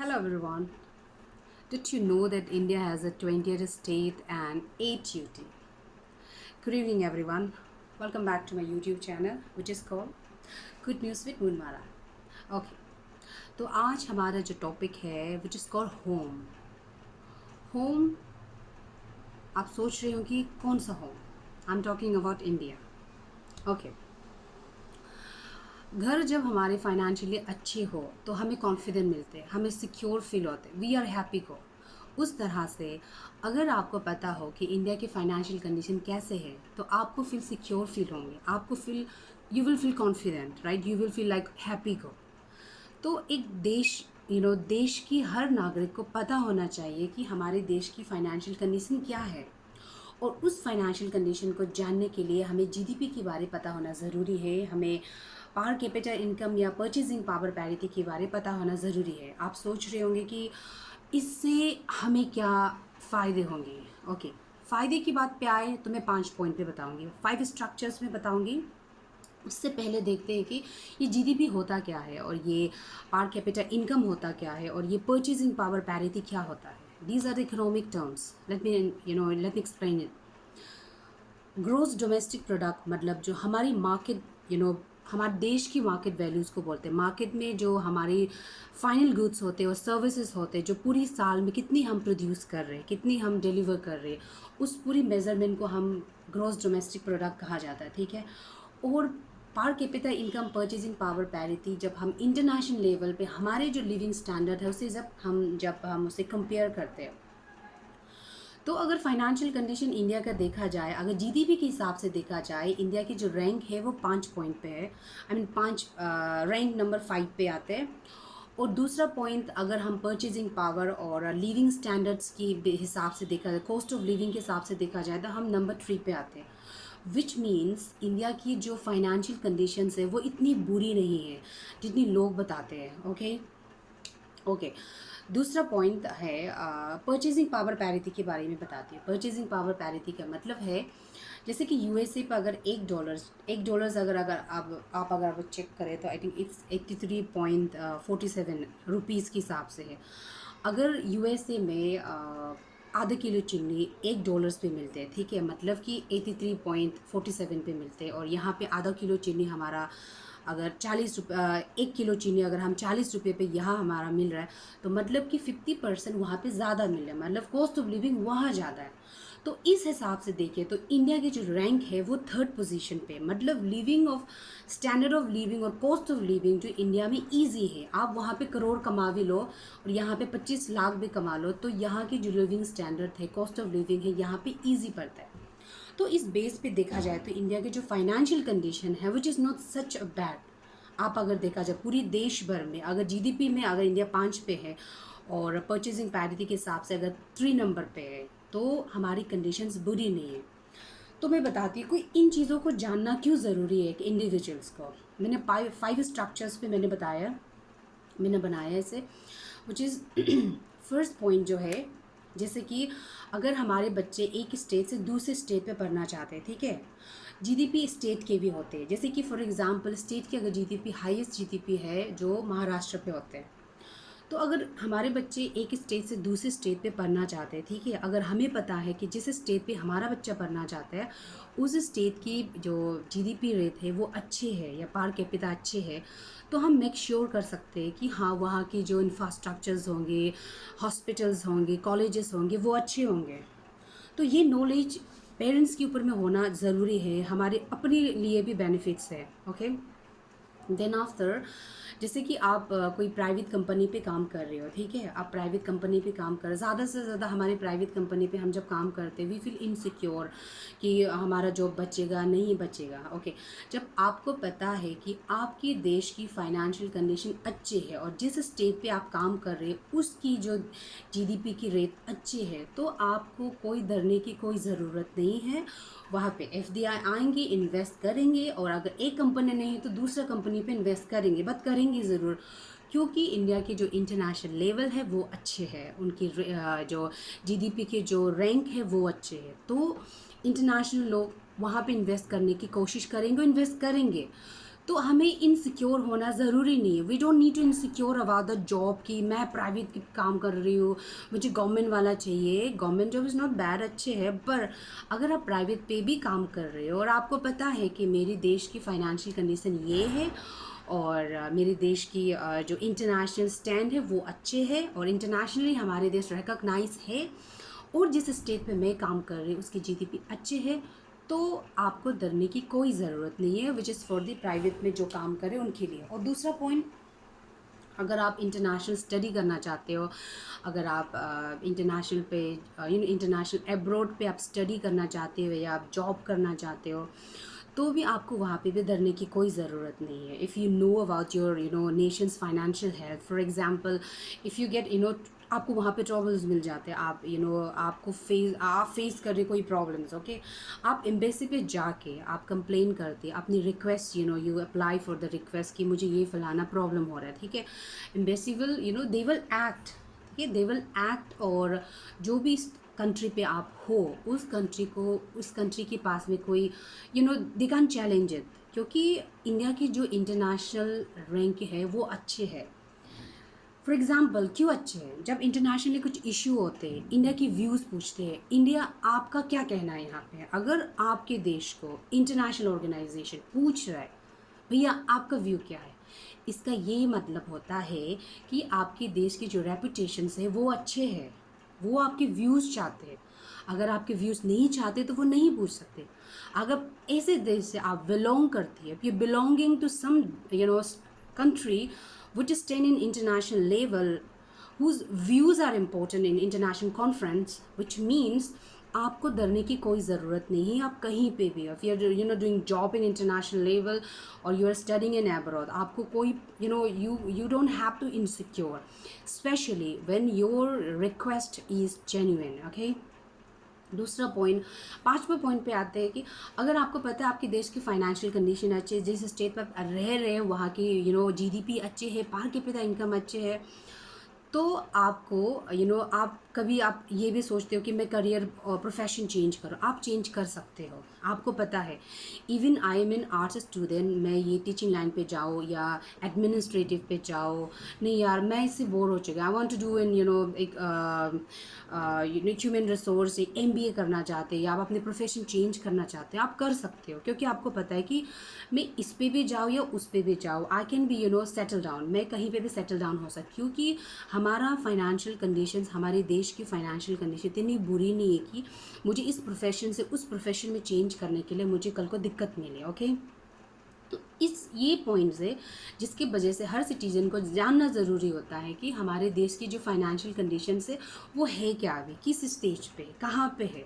Hello everyone. Did you know that India has a 20th state and 8 UT? Good evening everyone. Welcome back to my YouTube channel which is called Good News with Moonmara. Okay. तो आज हमारा जो topic है which is called home. Home आप सोच रहे हो कि कौन सा home? I'm talking about India. Okay. घर जब हमारे फाइनेंशियली अच्छे हो तो हमें कॉन्फिडेंट मिलते हैं, हमें सिक्योर फील होते हैं, वी आर हैप्पी को। उस तरह से अगर आपको पता हो कि इंडिया की फाइनेंशियल कंडीशन कैसे है तो आपको फील सिक्योर फील होंगे, आपको feel you will feel confident, right, you will feel like happy को। तो एक देश देश की हर नागरिक को पता होना चाहिए कि हमारे देश की फाइनेंशियल कंडीशन क्या है, और उस फाइनेंशियल कंडीशन को जानने के लिए हमें जीडीपी के बारे पता होना ज़रूरी है, हमें पर कैपिटा इनकम या परचेजिंग पावर पैरिटी के बारे पता होना ज़रूरी है। आप सोच रहे होंगे कि इससे हमें क्या फ़ायदे होंगे। ओके, फ़ायदे की बात पे आए तो मैं 5 पॉइंट पे बताऊंगी, 5 स्ट्रक्चर्स में बताऊंगी। उससे पहले देखते हैं कि ये जीडीपी होता क्या है, और ये पर कैपिटा इनकम होता क्या है, और ये परचेजिंग पावर पैरिटी क्या होता है। These are the economic terms. Let me explain it. Gross domestic product मतलब जो हमारी मार्केट हमारे देश की मार्केट वैल्यूज़ को बोलते हैं। मार्केट में जो हमारी फाइनल गुड्स होते हैं और सर्विसेज होते हैं, जो पूरी साल में कितनी हम प्रोड्यूस कर रहे हैं, कितनी हम डिलीवर कर रहे हैं, उस पूरी मेजरमेंट को हम ग्रोस डोमेस्टिक प्रोडक्ट कहा जाता है, ठीक है। और per capita income purchasing power parity जब हम इंटरनेशनल लेवल पे हमारे जो लिविंग स्टैंडर्ड है उसे जब हम उसे कंपेयर करते हैं, तो अगर फाइनेंशियल कंडीशन इंडिया का देखा जाए, अगर जीडीपी के हिसाब से देखा जाए, इंडिया की जो रैंक है वो 5 पॉइंट पे है। आई मीन 5 रैंक नंबर 5 पे आते हैं। और दूसरा पॉइंट, अगर हम परचेजिंग पावर और लिविंग स्टैंडर्ड्स की हिसाब से देखा जाए, कॉस्ट ऑफ लिविंग के हिसाब से देखा जाए, तो हम नंबर 3 पे आते हैं। विच मीन्स इंडिया की जो फाइनेंशियल कंडीशंस है वो इतनी बुरी नहीं है जितनी लोग बताते हैं। ओके। दूसरा पॉइंट है परचेजिंग पावर पैरिटी के बारे में बताती है। परचेजिंग पावर पैरिटी का मतलब है जैसे कि यूएसए पर अगर एक डॉलर्स अगर आप चेक करें तो आई थिंक इट्स 83.47 रुपीज़ के हिसाब से है। अगर यूएसए में आधा किलो चीनी $1 पे मिलते हैं, ठीक है, मतलब कि 83.47 पे मिलते हैं, और यहाँ पे आधा किलो चीनी हमारा अगर 1 किलो चीनी अगर हम 40 रुपये पे यहाँ हमारा मिल रहा है, तो मतलब कि 50% वहाँ पे ज़्यादा मिल रहा है, मतलब कॉस्ट ऑफ लिविंग वहाँ ज़्यादा है। तो इस हिसाब से देखिए तो इंडिया की जो रैंक है वो 3rd पोजीशन पे, मतलब living of standard of living और कॉस्ट ऑफ लिविंग जो इंडिया में ईजी है। आप वहाँ पे करोड़ कमा भी लो और यहाँ पे 25 लाख भी कमा लो, तो यहाँ की जो लिविंग स्टैंडर्ड है, कॉस्ट ऑफ लिविंग है, यहाँ पे ईजी पड़ता है। तो इस बेस पे देखा जाए तो इंडिया की जो फाइनेंशियल कंडीशन है which is not such a bad. आप अगर देखा जाए पूरी देश भर में, अगर जीडीपी में अगर इंडिया 5 पे है और परचेजिंग पैरिटी के हिसाब से अगर 3 नंबर पे है, तो हमारी कंडीशंस बुरी नहीं है। तो मैं बताती हूँ कोई इन चीज़ों को जानना क्यों ज़रूरी है कि इंडिविजुअल्स को। मैंने 5 स्ट्रक्चर्स पे मैंने बनाया इसे, विच इज़ फर्स्ट पॉइंट जो है, जैसे कि अगर हमारे बच्चे एक स्टेट से दूसरे स्टेट पे पढ़ना चाहते हैं, ठीक है, जीडीपी स्टेट के भी होते हैं। जैसे कि फॉर एग्जांपल स्टेट की अगर जीडीपी हाईएस्ट जीडीपी है जो महाराष्ट्र पे होते हैं, तो अगर हमारे बच्चे एक स्टेट से दूसरे स्टेट पे पढ़ना चाहते हैं, ठीक है, अगर हमें पता है कि जिस स्टेट पे हमारा बच्चा पढ़ना चाहता है उस स्टेट की जो जीडीपी रेट है वो अच्छे है या पर कैपिटा अच्छे है, तो हम मेक श्योर कर सकते हैं कि हाँ वहाँ की जो इंफ्रास्ट्रक्चर्स होंगे, हॉस्पिटल्स होंगे, कॉलेजेस होंगे, वो अच्छे होंगे। तो ये नॉलेज पेरेंट्स के ऊपर में होना ज़रूरी है, हमारे अपने लिए भी बेनिफिट्स है। ओके। देन आफ्टर, जैसे कि आप कोई प्राइवेट कंपनी पे काम कर रहे हो, ठीक है, आप प्राइवेट कंपनी पे काम कर, ज़्यादा से ज़्यादा हमारे प्राइवेट कंपनी पे हम जब काम करते हैं वी फील इनसिक्योर कि हमारा जॉब बचेगा नहीं बचेगा। ओके। जब आपको पता है कि आपके देश की फाइनेंशियल कंडीशन अच्छी है और जिस स्टेट पे आप काम कर रहे हैं उसकी जो जीडीपी की रेट अच्छी है, तो आपको कोई डरने की कोई ज़रूरत नहीं है। वहाँ पे एफडीआई आएंगे, इन्वेस्ट करेंगे, और अगर एक कंपनी नहीं है तो दूसरा कंपनी पे इन्वेस्ट करेंगे, बट करेंगे ज़रूर, क्योंकि इंडिया के जो इंटरनेशनल लेवल है वो अच्छे है, उनकी जो जीडीपी के जो रैंक है वो अच्छे है, तो इंटरनेशनल लोग वहाँ पे इन्वेस्ट करने की कोशिश करेंगे, इन्वेस्ट करेंगे। तो हमें इनसिक्योर होना ज़रूरी नहीं है। We don't need to insecure about the job कि मैं प्राइवेट काम कर रही हूँ, मुझे गवर्नमेंट वाला चाहिए। Government job is not bad, अच्छे है, पर अगर आप प्राइवेट पे भी काम कर रहे हो और आपको पता है कि मेरी देश की फाइनेंशियल कंडीशन ये है और मेरे देश की जो इंटरनेशनल स्टैंड है वो अच्छे है और इंटरनेशनली हमारे देश रिकॉग्नाइज है और जिस स्टेट पे मैं काम कर रही हूँ उसकी जीडीपी अच्छे है, तो आपको डरने की कोई ज़रूरत नहीं है, which is for the private में जो काम करें उनके लिए। और दूसरा पॉइंट, अगर आप इंटरनेशनल स्टडी करना चाहते हो, अगर आप इंटरनेशनल पे इंटरनेशनल एब्रॉड पे आप स्टडी करना चाहते हो या आप जॉब करना चाहते हो, तो भी आपको वहाँ पे भी डरने की कोई ज़रूरत नहीं है। If you know about your Nations financial health, for example if you get आपको वहाँ पे ट्रबल्स मिल जाते हैं, आप आपको फेस कर रहे कोई प्रॉब्लम्स, ओके, आप एम्बेसी पे जाके आप कंप्लेन करते अपनी request, you apply for the request कि मुझे ये फलाना प्रॉब्लम हो रहा है, ठीक है। Embassy will they will act, ठीक है, दे विल एक्ट। और जो भी कंट्री पे आप हो उस कंट्री के पास में कोई दे कैन चैलेंज इट, क्योंकि इंडिया की जो इंटरनेशनल रैंक है वो अच्छे है। फॉर एग्ज़ाम्पल क्यों अच्छे हैं, जब इंटरनेशनली कुछ इशू होते हैं इंडिया की व्यूज़ पूछते हैं, इंडिया आपका क्या कहना है यहाँ पे। अगर आपके देश को इंटरनेशनल ऑर्गेनाइजेशन पूछ रहा है भैया आपका व्यू क्या है, इसका ये मतलब होता है कि आपके देश की जो रेपुटेशंस है वो अच्छे हैं, वो आपके व्यूज़ चाहते हैं। अगर आपके व्यूज़ नहीं चाहते तो वो नहीं पूछ सकते। अगर ऐसे देश से आप बिलोंग करती है, you belonging to some country which is 10 in international level, whose views are important in international conference, which means आपको डरने की कोई ज़रूरत नहीं है। आप कहीं पे भी, if you're doing job in international level or you are studying in abroad, आपको कोई you don't have to insecure, especially when your request is genuine, okay। दूसरा पॉइंट, पांचवा पॉइंट पे आते हैं कि अगर आपको पता है आपके देश की फाइनेंशियल कंडीशन अच्छी है, जिस स्टेट पर रह रहे हैं वहाँ की जीडीपी अच्छे है, पर कैपिटा इनकम अच्छे है, तो आपको आप कभी आप ये भी सोचते हो कि मैं करियर और प्रोफेशन चेंज करूँ, आप चेंज कर सकते हो। आपको पता है even I am N arts student, मैं ये टीचिंग लाइन पे जाऊँ या एडमिनिस्ट्रेटिव पे जाऊँ, नहीं यार मैं इससे बोर हो चुका, I want to do in एक ह्यूमन रिसोर्स, एक एमबीए करना चाहते हैं या आप अपने प्रोफेशन चेंज करना चाहते हैं, आप कर सकते हो। क्योंकि आपको पता है कि मैं इस पे भी जाऊँ या उस पे भी जाऊँ, I can be settle down, मैं कहीं पे भी सेटल डाउन हो सकती, क्योंकि हमारा फाइनेंशियल कंडीशंस, हमारे देश की फाइनेंशियल कंडीशन इतनी बुरी नहीं है कि मुझे इस प्रोफेशन से उस प्रोफेशन में चेंज करने के लिए मुझे कल को दिक्कत मिले, ओके। तो ये पॉइंट्स है जिसकी वजह से हर सिटीज़न को जानना ज़रूरी होता है कि हमारे देश की जो फाइनेंशियल कंडीशन है वो है क्या, अभी किस स्टेज पे, कहाँ पे है।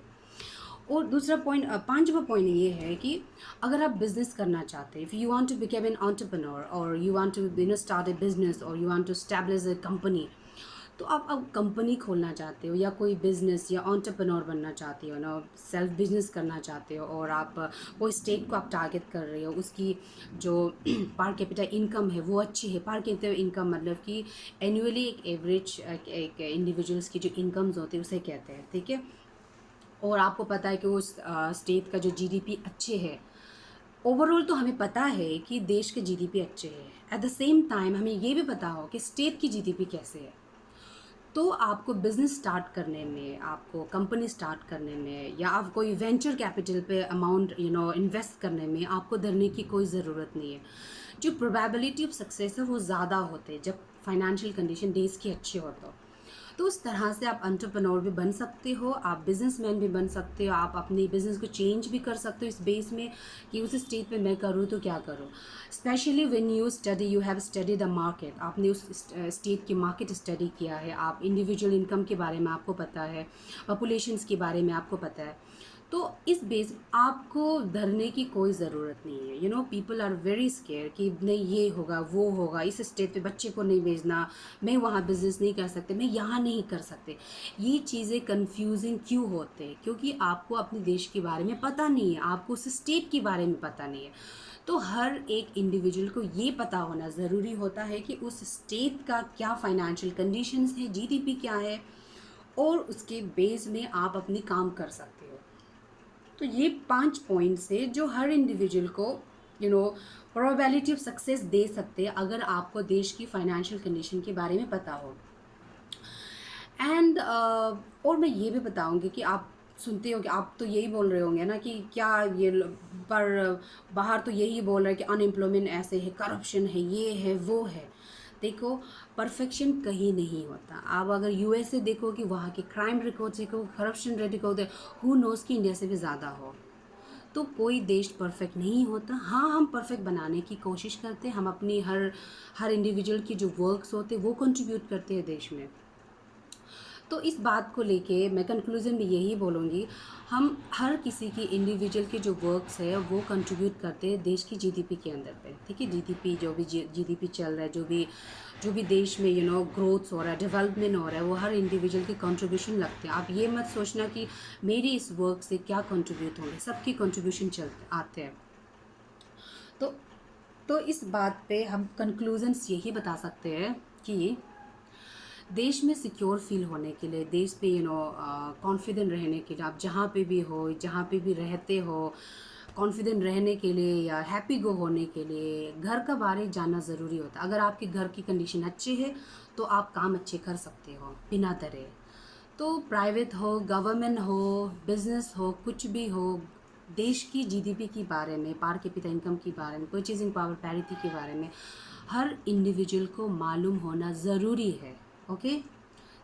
और दूसरा पॉइंट, पांचवा पॉइंट ये है कि अगर आप बिजनेस करना चाहते हैं, if you want to become an entrepreneur और you want to start a business और you want to establish a company, तो आप कंपनी खोलना चाहते हो या कोई बिज़नेस या एंटरप्रेन्योर बनना चाहते हो ना, सेल्फ बिजनेस करना चाहते हो, और आप कोई स्टेट को आप टारगेट कर रहे हो, उसकी जो पर कैपिटा इनकम है वो अच्छी है। पर कैपिटा इनकम मतलब कि एनुअली एक एवरेज एक इंडिविजुअल्स की जो इनकम्स होती है उसे कहते हैं, ठीक है। और आपको पता है कि उस स्टेट का जो जीडीपी अच्छे है, ओवरऑल तो हमें पता है कि देश के जीडीपी अच्छे है, एट द सेम टाइम हमें ये भी पता हो कि स्टेट की जीडीपी कैसे है। तो आपको बिज़नेस स्टार्ट करने में, आपको कंपनी स्टार्ट करने में या आप कोई वेंचर कैपिटल पे अमाउंट इन्वेस्ट करने में आपको डरने की कोई ज़रूरत नहीं है। जो प्रोबेबिलिटी ऑफ सक्सेस है वो ज़्यादा होते हैं जब फाइनेंशियल कंडीशन देश की अच्छी हो। तो उस तरह से आप एंटरप्रेन्योर भी बन सकते हो, आप बिजनेसमैन भी बन सकते हो, आप अपने बिजनेस को चेंज भी कर सकते हो इस बेस में कि उस स्टेट पे मैं करूँ तो क्या करूँ। Specially when you study, you have study the market, आपने उस स्टेट की मार्केट स्टडी किया है, आप इंडिविजुअल इनकम के बारे में आपको पता है, पॉपुलेशंस के बारे में आपको पता है, तो इस बेस आपको डरने की कोई ज़रूरत नहीं है। पीपल आर वेरी स्केयर कि नहीं ये होगा वो होगा, इस स्टेट पे बच्चे को नहीं भेजना, मैं वहाँ बिजनेस नहीं कर सकते, मैं यहाँ नहीं कर सकते। ये चीज़ें कंफ्यूजिंग क्यों होते हैं, क्योंकि आपको अपने देश के बारे में पता नहीं है, आपको उस स्टेट के बारे में पता नहीं है। तो हर एक इंडिविजुअल को ये पता होना ज़रूरी होता है कि उस स्टेट का क्या फाइनेंशियल कंडीशंस है, जीडीपी क्या है, और उसके बेस में आप अपनी काम कर सकते हो। तो ये 5 पॉइंट्स है जो हर इंडिविजुअल को प्रोबेबिलिटी ऑफ सक्सेस दे सकते हैं अगर आपको देश की फाइनेंशियल कंडीशन के बारे में पता हो। एंड और मैं ये भी बताऊंगी कि आप सुनते हो कि आप तो यही बोल रहे होंगे ना कि क्या पर बाहर तो यही बोल रहे हैं कि अनएम्प्लॉयमेंट ऐसे है, करप्शन है, ये है, वो है। देखो, परफेक्शन कहीं नहीं होता। आप अगर यूएसए देखो कि वहाँ के क्राइम रिकॉर्ड देखो, करप्शन रेट देखो, हु नोज़ कि इंडिया से भी ज़्यादा हो। तो कोई देश परफेक्ट नहीं होता। हाँ, हम परफेक्ट बनाने की कोशिश करते हैं। हम अपनी हर इंडिविजुअल की जो वर्क्स होते हैं वो कंट्रीब्यूट करते हैं देश में। तो इस बात को लेके मैं कंक्लूज़न में यही बोलूँगी, हम हर किसी की इंडिविजुअल के जो वर्क्स है वो कंट्रीब्यूट करते हैं देश की जीडीपी के अंदर पे। ठीक है, जीडीपी जो भी जीडीपी चल रहा है, जो भी देश में ग्रोथ हो रहा है, डेवलपमेंट हो रहा है, वो हर इंडिविजुअल के कंट्रीब्यूशन लगते हैं। आप ये मत सोचना कि मेरी इस वर्क से क्या कंट्रीब्यूट होंगे, सबकी कंट्रीब्यूशन चलते आते हैं। तो इस बात पे हम कंक्लूजन्स यही बता सकते हैं कि देश में सिक्योर फील होने के लिए, देश पे कॉन्फिडेंट रहने के लिए, आप जहाँ पे भी हो, जहाँ पे भी रहते हो, कॉन्फिडेंट रहने के लिए या हैप्पी गो होने के लिए घर का बारे जानना ज़रूरी होता है। अगर आपके घर की कंडीशन अच्छी है तो आप काम अच्छे कर सकते हो बिना डरे। तो प्राइवेट हो, गवर्नमेंट हो, बिजनेस हो, कुछ भी हो, देश की जीडीपी के बारे में, पर कैपिटा इनकम के बारे में, परचेजिंग पावर पैरिटी के बारे में हर इंडिविजुअल को मालूम होना ज़रूरी है। ओके,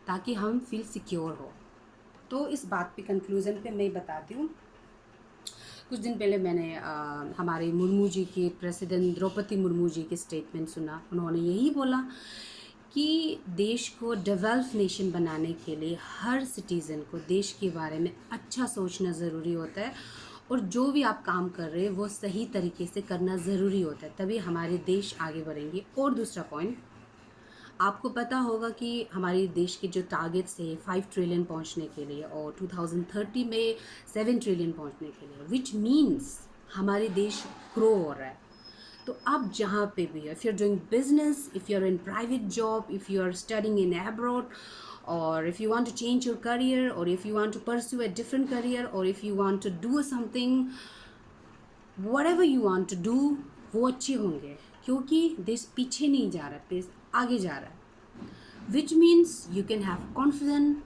ताकि हम फील सिक्योर हो। तो इस बात पे कंक्लूज़न पे मैं बताती हूँ। कुछ दिन पहले मैंने हमारे मुर्मू जी के, प्रेसिडेंट द्रौपदी मुर्मू जी के स्टेटमेंट सुना। उन्होंने यही बोला कि देश को डेवलप नेशन बनाने के लिए हर सिटीज़न को देश के बारे में अच्छा सोचना ज़रूरी होता है, और जो भी आप काम कर रहे हैं वो सही तरीके से करना ज़रूरी होता है, तभी हमारे देश आगे बढ़ेंगे। और दूसरा पॉइंट, आपको पता होगा कि हमारे देश के जो टारगेट्स है 5 ट्रिलियन पहुंचने के लिए और 2030 में 7 ट्रिलियन पहुंचने के लिए, विच मीन्स हमारे देश ग्रो हो रहा है। तो आप जहाँ पे भी है, if you are doing business, if you are in private job, if you are studying in abroad, और if you want to change your career, or if you want to pursue a different career, or if you want to do something, whatever you want to do, वो अच्छे होंगे, क्योंकि देश पीछे नहीं जा रहा है, देश आगे जा रहा है। Which means you can have confident,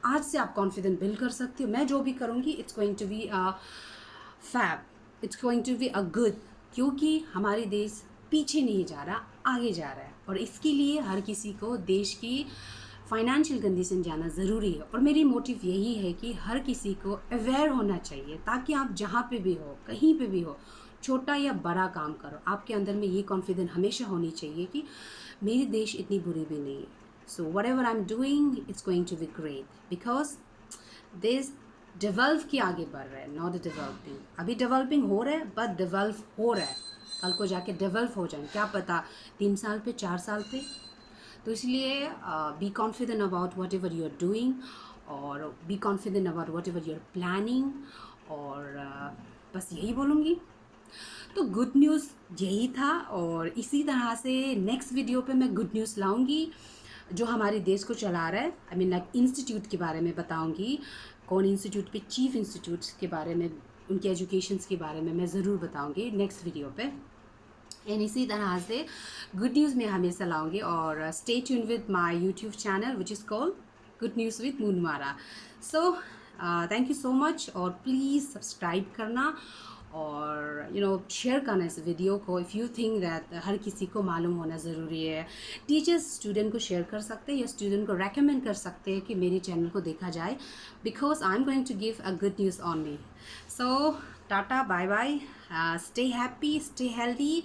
आज से आप कॉन्फिडेंट बिल्ड कर सकते हो। मैं जो भी करूँगी it's going to be a fab, it's going to be a good, क्योंकि हमारे देश पीछे नहीं जा रहा, आगे जा रहा है। और इसके लिए हर किसी को देश की फाइनेंशियल कंडीशन जानना ज़रूरी है। और मेरी मोटिव यही है कि हर किसी को अवेयर होना चाहिए, ताकि आप जहाँ पे भी हो, कहीं पे भी हो, छोटा या बड़ा काम करो, आपके अंदर में ये कॉन्फिडेंस हमेशा होनी चाहिए कि मेरी देश इतनी बुरी भी नहीं है। So whatever I am doing it's going to be great, because देश डेवलप के आगे बढ़ रहा है, नॉट डेवलपिंग। अभी डेवलपिंग हो रहा है, बट डेवलप हो रहा है, कल को जाके डेवलप हो जाए, क्या पता 3 साल पे, 4 साल पे। तो इसलिए be confident about whatever you are doing, और be confident about whatever you are planning. और बस यही बोलूँगी। तो गुड न्यूज़ यही था, और इसी तरह से नेक्स्ट वीडियो पे मैं गुड न्यूज़ लाऊंगी जो हमारे देश को चला रहा है। आई मीन लाइक इंस्टीट्यूट के बारे में बताऊंगी, कौन इंस्टीट्यूट पे, चीफ इंस्टीट्यूट्स के बारे में, उनके एजुकेशंस के बारे में मैं ज़रूर बताऊंगी नेक्स्ट वीडियो पे। एंड इसी तरह से गुड न्यूज़ मैं हमेशा लाऊंगी। और stay tune with my YouTube channel which is called good news with मूनमारा। So thank you so much, और प्लीज़ सब्सक्राइब करना और शेयर करना इस वीडियो को, इफ़ यू थिंक दैट हर किसी को मालूम होना ज़रूरी है। टीचर्स स्टूडेंट को शेयर कर सकते हैं, या स्टूडेंट को रेकमेंड कर सकते हैं कि मेरे चैनल को देखा जाए, because I am going to give a good news only. So tata, bye bye, stay happy, stay healthy,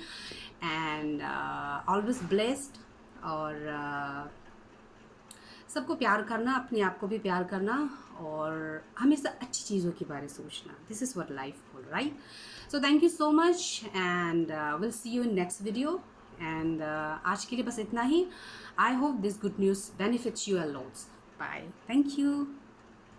and always blessed. और सबको प्यार करना, अपने आप को भी प्यार करना, और हमेशा अच्छी चीज़ों के बारे में सोचना। This is what life for, right? So thank you so much, and will see you in next video. And आज के लिए बस इतना ही। I hope this good news benefits you a lots. Bye, thank you.